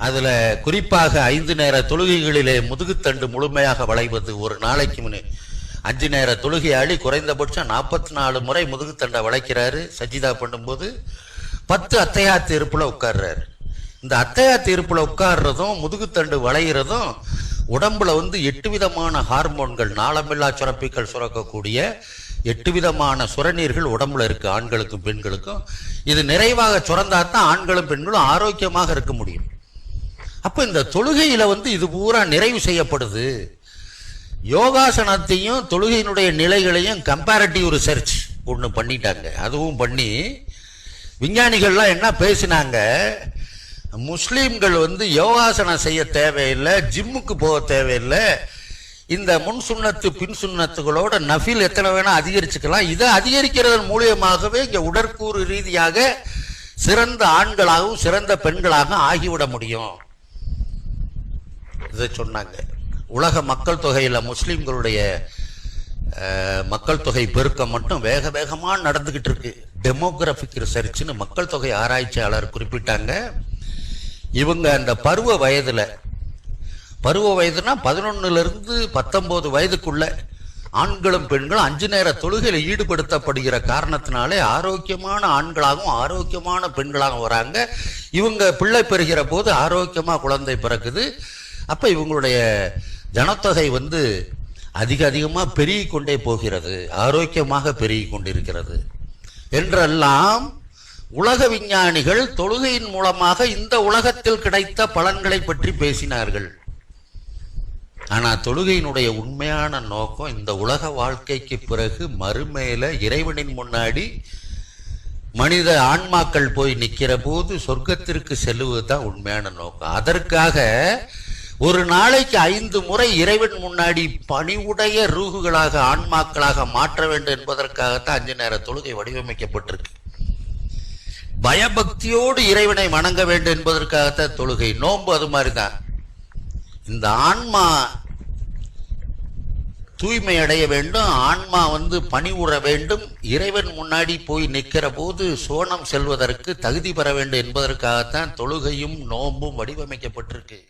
அதுல குறிப்பாக 5 நேர தொழுகைகளிலே முதுகுத்தண்டு முழுமையாக வளைவது. ஒரு நாளைக்கு 5 நேர தொழுகையாளி குறைந்தபட்சம் 44 முறை முதுகுத்தண்டை வளைக்கிறாரு. சஜிதா பண்ணும்போது 10 அத்தையாத்து இருப்புல உட்கார்றாரு. இந்த அத்தையாத்து இருப்புல உட்கார்றதும் முதுகுத்தண்டு வளைகிறதும் உடம்புல 8 விதமான ஹார்மோன்கள், நாளமில்லா சுரப்பிகள் சுரக்கக்கூடிய 8 விதமான சுரநீர்கள் உடம்புல இருக்கு, ஆண்களுக்கும் பெண்களுக்கும். இது நிறைவாக சுரந்தாத்தான் ஆண்களும் பெண்களும் ஆரோக்கியமாக இருக்க முடியும். அப்ப இந்த தொழுகையில இது பூரா நிறைவு செய்யப்படுது. யோகாசனத்தையும் தொழுகையினுடைய நிலைகளையும் கம்பேரிட்டிவ் ரிசர்ச் ஒன்று பண்ணிட்டாங்க. அதுவும் பண்ணி விஞ்ஞானிகள்லாம் என்ன பேசினாங்க, முஸ்லீம்கள் யோகாசனம் செய்ய தேவையில்லை, ஜிம்முக்கு போக தேவையில்லை, இந்த முன் சுண்ணத்து பின் சுண்ணத்துகளோட நஃபில் எத்தனை வேணா அதிகரிச்சுக்கலாம். இதை அதிகரிக்கிறதன் மூலியமாகவே இங்க உடற்கூறு ரீதியாக சிறந்த ஆண்களாகவும் சிறந்த பெண்களாக ஆகிவிட முடியும். இதை சொன்னாங்க. உலக மக்கள் தொகையில முஸ்லீம்களுடைய மக்கள் தொகை பெருக்கம் மட்டும் வேக வேகமாக நடந்துகிட்டு இருக்கு. டெமோகிராபிக் ரிசர்ச்னு மக்கள் தொகை ஆராய்ச்சியாளர் குறிப்பிட்டாங்க. இவங்க அந்த பருவ வயதுனா 11 to 19 வயதுக்குள்ள ஆண்களும் பெண்களும் 5 நேர தொழுகையில் ஈடுபடுத்தப்படுகிற காரணத்தினாலே ஆரோக்கியமான ஆண்களாகவும் ஆரோக்கியமான பெண்களாகவும் வராங்க. இவங்க பிள்ளை பெறுகிற போது ஆரோக்கியமா குழந்தை பிறக்குது. அப்ப இவங்களுடைய ஜனத்தொகை அதிகமா பெருகி கொண்டே போகிறது, ஆரோக்கியமாக பெருகி கொண்டிருக்கிறது என்றெல்லாம் உலக விஞ்ஞானிகள் தொழுகையின் மூலமாக இந்த உலகத்தில் கிடைத்த பலன்களை பற்றி பேசினார்கள். ஆனா தொழுகையினுடைய உண்மையான நோக்கம் இந்த உலக வாழ்க்கைக்கு பிறகு மறுமையில இறைவனின் முன்னாடி மனித ஆன்மாக்கள் போய் நிக்கிற போது சொர்க்கத்திற்கு செல்லுவதுதான் உண்மையான நோக்கம். அதற்காக ஒரு நாளைக்கு 5 முறை இறைவன் முன்னாடி பணிவுடைய ரூகுகளாக ஆன்மாக்களாக மாற்ற வேண்டும் என்பதற்காகத்தான் 5 நேர தொழுகை வடிவமைக்கப்பட்டிருக்கு. பயபக்தியோடு இறைவனை வணங்க வேண்டும் என்பதற்காகத்தான் தொழுகை. நோன்பு அது மாதிரிதான். இந்த ஆன்மா தூய்மை அடைய வேண்டும், ஆன்மா பணிவுற வேண்டும், இறைவன் முன்னாடி போய் நிற்கிற போது சோனம் செல்வதற்கு தகுதி பெற வேண்டும் என்பதற்காகத்தான் தொழுகையும் நோன்பும் வடிவமைக்கப்பட்டிருக்கு.